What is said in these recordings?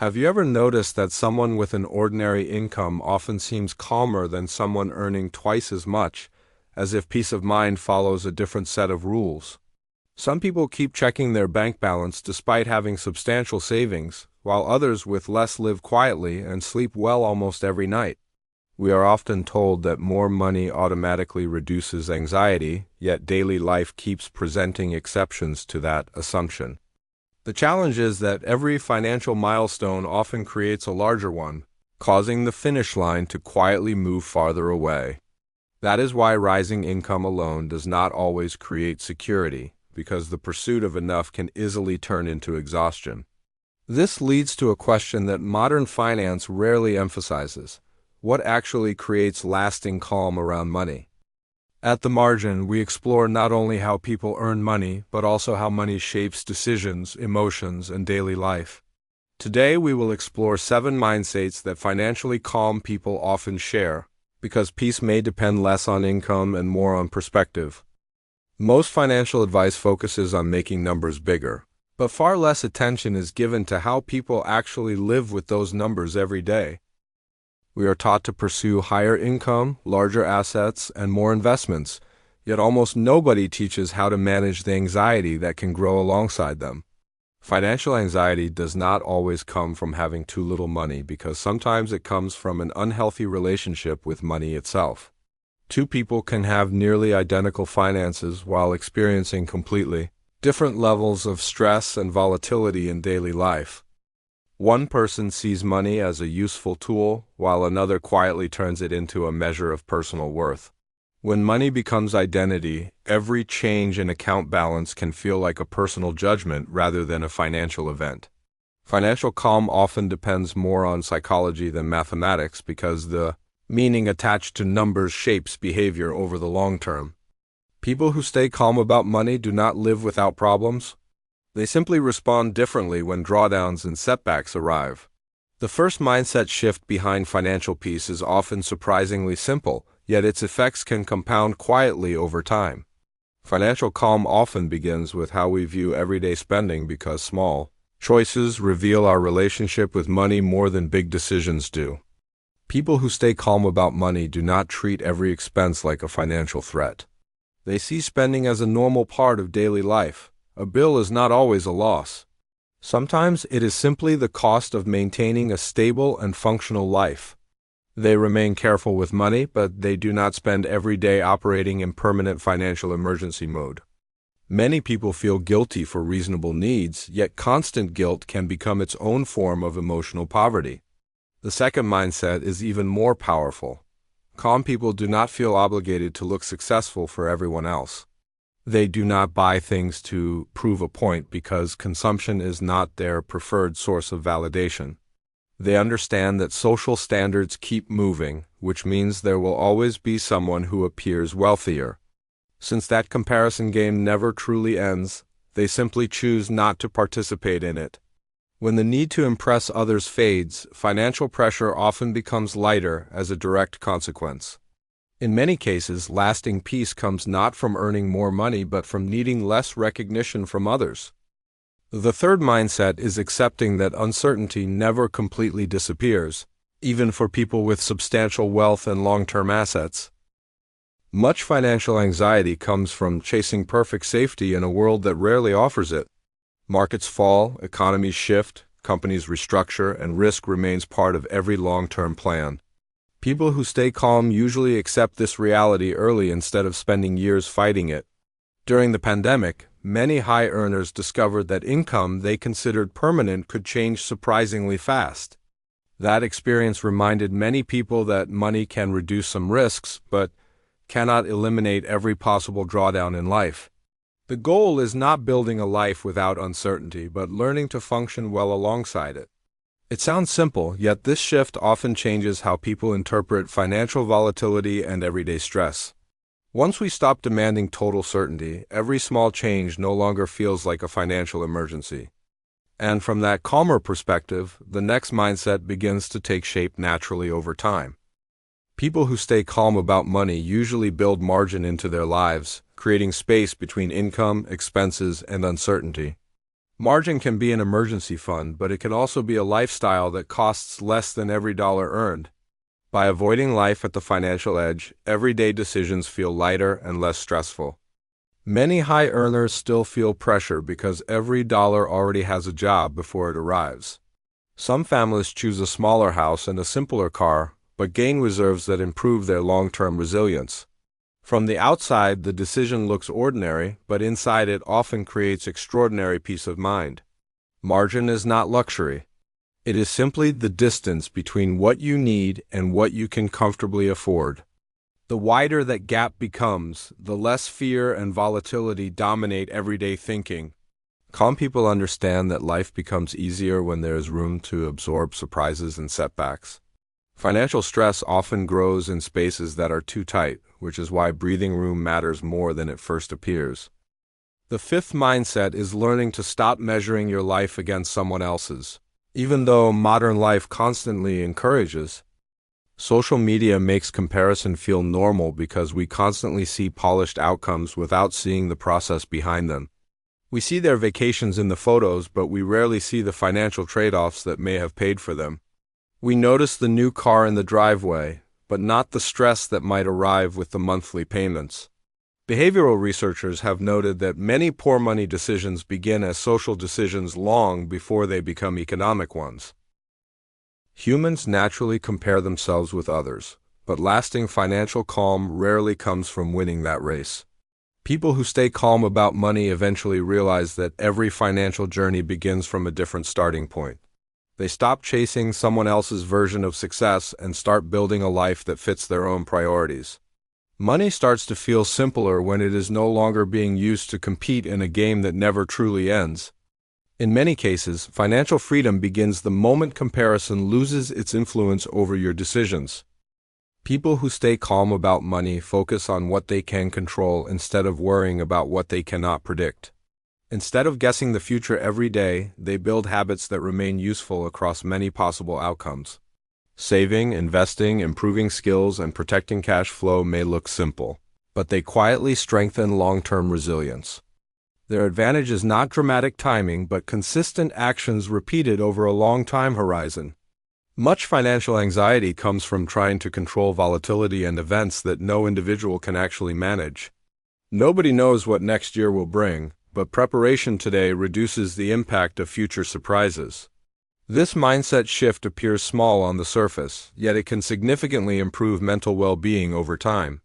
Have you ever noticed that someone with an ordinary income often seems calmer than someone earning twice as much, as if peace of mind follows a different set of rules? Some people keep checking their bank balance despite having substantial savings, while others with less live quietly and sleep well almost every night. We are often told that more money automatically reduces anxiety, yet daily life keeps presenting exceptions to that assumption. The challenge is that every financial milestone often creates a larger one, causing the finish line to quietly move farther away. That is why rising income alone does not always create security, because the pursuit of enough can easily turn into exhaustion. This leads to a question that modern finance rarely emphasizes: what actually creates lasting calm around money? At the margin, we explore not only how people earn money, but also how money shapes decisions, emotions, and daily life. Today, we will explore 7 mindsets that financially calm people often share, because peace may depend less on income and more on perspective. Most financial advice focuses on making numbers bigger, but far less attention is given to how people actually live with those numbers every day. We are taught to pursue higher income, larger assets, and more investments, yet almost nobody teaches how to manage the anxiety that can grow alongside them. Financial anxiety does not always come from having too little money, because sometimes it comes from an unhealthy relationship with money itself. 2 people can have nearly identical finances while experiencing completely different levels of stress and volatility in daily life. One person sees money as a useful tool, while another quietly turns it into a measure of personal worth. When money becomes identity, every change in account balance can feel like a personal judgment rather than a financial event. Financial calm often depends more on psychology than mathematics, because the meaning attached to numbers shapes behavior over the long term. People who stay calm about money do not live without problems. They simply respond differently when drawdowns and setbacks arrive. The first mindset shift behind financial peace is often surprisingly simple, yet its effects can compound quietly over time. Financial calm often begins with how we view everyday spending, because small choices reveal our relationship with money more than big decisions do. People who stay calm about money do not treat every expense like a financial threat. They see spending as a normal part of daily life. A bill is not always a loss. Sometimes it is simply the cost of maintaining a stable and functional life. They remain careful with money, but they do not spend every day operating in permanent financial emergency mode. Many people feel guilty for reasonable needs, yet constant guilt can become its own form of emotional poverty. The second mindset is even more powerful. Calm people do not feel obligated to look successful for everyone else. They do not buy things to prove a point, because consumption is not their preferred source of validation. They understand that social standards keep moving, which means there will always be someone who appears wealthier. Since that comparison game never truly ends, they simply choose not to participate in it. When the need to impress others fades, financial pressure often becomes lighter as a direct consequence. In many cases, lasting peace comes not from earning more money, but from needing less recognition from others. The third mindset is accepting that uncertainty never completely disappears, even for people with substantial wealth and long-term assets. Much financial anxiety comes from chasing perfect safety in a world that rarely offers it. Markets fall, economies shift, companies restructure, and risk remains part of every long-term plan. People who stay calm usually accept this reality early instead of spending years fighting it. During the pandemic, many high earners discovered that income they considered permanent could change surprisingly fast. That experience reminded many people that money can reduce some risks, but cannot eliminate every possible drawdown in life. The goal is not building a life without uncertainty, but learning to function well alongside it. It sounds simple, yet this shift often changes how people interpret financial volatility and everyday stress. Once we stop demanding total certainty, every small change no longer feels like a financial emergency. And from that calmer perspective, the next mindset begins to take shape naturally over time. People who stay calm about money usually build margin into their lives, creating space between income, expenses, and uncertainty. Margin can be an emergency fund, but it can also be a lifestyle that costs less than every dollar earned. By avoiding life at the financial edge, everyday decisions feel lighter and less stressful. Many high earners still feel pressure because every dollar already has a job before it arrives. Some families choose a smaller house and a simpler car, but gain reserves that improve their long-term resilience. From the outside, the decision looks ordinary, but inside it often creates extraordinary peace of mind. Margin is not luxury. It is simply the distance between what you need and what you can comfortably afford. The wider that gap becomes, the less fear and volatility dominate everyday thinking. Calm people understand that life becomes easier when there is room to absorb surprises and setbacks. Financial stress often grows in spaces that are too tight, which is why breathing room matters more than it first appears. The fifth mindset is learning to stop measuring your life against someone else's. Even though modern life constantly encourages, social media makes comparison feel normal because we constantly see polished outcomes without seeing the process behind them. We see their vacations in the photos, but we rarely see the financial trade-offs that may have paid for them. We notice the new car in the driveway, but not the stress that might arrive with the monthly payments. Behavioral researchers have noted that many poor money decisions begin as social decisions long before they become economic ones. Humans naturally compare themselves with others, but lasting financial calm rarely comes from winning that race. People who stay calm about money eventually realize that every financial journey begins from a different starting point. They stop chasing someone else's version of success and start building a life that fits their own priorities. Money starts to feel simpler when it is no longer being used to compete in a game that never truly ends. In many cases, financial freedom begins the moment comparison loses its influence over your decisions. People who stay calm about money focus on what they can control instead of worrying about what they cannot predict. Instead of guessing the future every day, they build habits that remain useful across many possible outcomes. Saving, investing, improving skills, and protecting cash flow may look simple, but they quietly strengthen long-term resilience. Their advantage is not dramatic timing, but consistent actions repeated over a long time horizon. Much financial anxiety comes from trying to control volatility and events that no individual can actually manage. Nobody knows what next year will bring, but preparation today reduces the impact of future surprises. This mindset shift appears small on the surface, yet it can significantly improve mental well-being over time.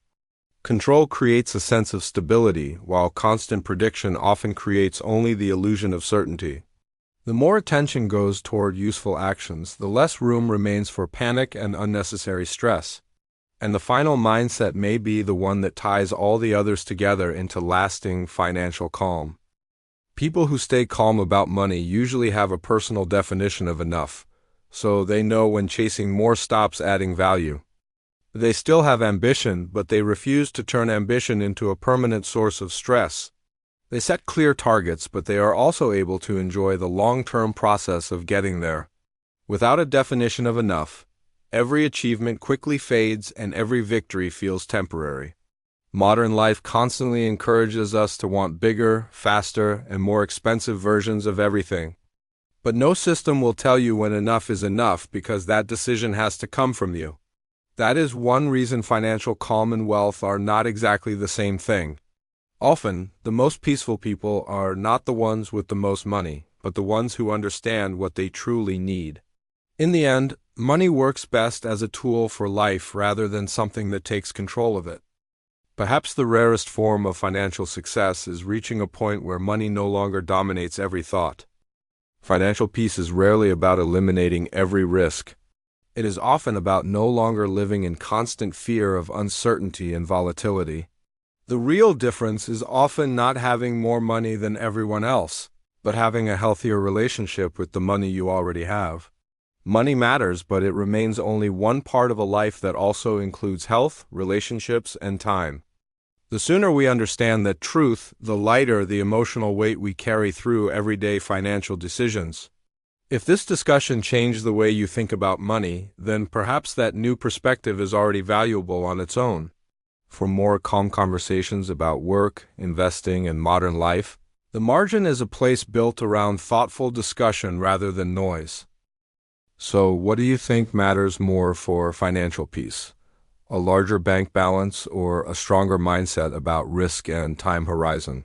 Control creates a sense of stability, while constant prediction often creates only the illusion of certainty. The more attention goes toward useful actions, the less room remains for panic and unnecessary stress. And the final mindset may be the one that ties all the others together into lasting financial calm. People who stay calm about money usually have a personal definition of enough, so they know when chasing more stops adding value. They still have ambition, but they refuse to turn ambition into a permanent source of stress. They set clear targets, but they are also able to enjoy the long-term process of getting there. Without a definition of enough, every achievement quickly fades and every victory feels temporary. Modern life constantly encourages us to want bigger, faster, and more expensive versions of everything. But no system will tell you when enough is enough because that decision has to come from you. That is one reason financial calm and wealth are not exactly the same thing. Often, the most peaceful people are not the ones with the most money, but the ones who understand what they truly need. In the end, money works best as a tool for life rather than something that takes control of it. Perhaps the rarest form of financial success is reaching a point where money no longer dominates every thought. Financial peace is rarely about eliminating every risk. It is often about no longer living in constant fear of uncertainty and volatility. The real difference is often not having more money than everyone else, but having a healthier relationship with the money you already have. Money matters, but it remains only one part of a life that also includes health, relationships, and time. The sooner we understand that truth, the lighter the emotional weight we carry through everyday financial decisions. If this discussion changed the way you think about money, then perhaps that new perspective is already valuable on its own. For more calm conversations about work, investing, and modern life, The margin is a place built around thoughtful discussion rather than noise. So, what do you think matters more for financial peace? A larger bank balance or a stronger mindset about risk and time horizon?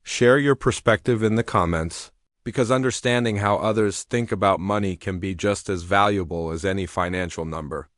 Share your perspective in the comments, because understanding how others think about money can be just as valuable as any financial number.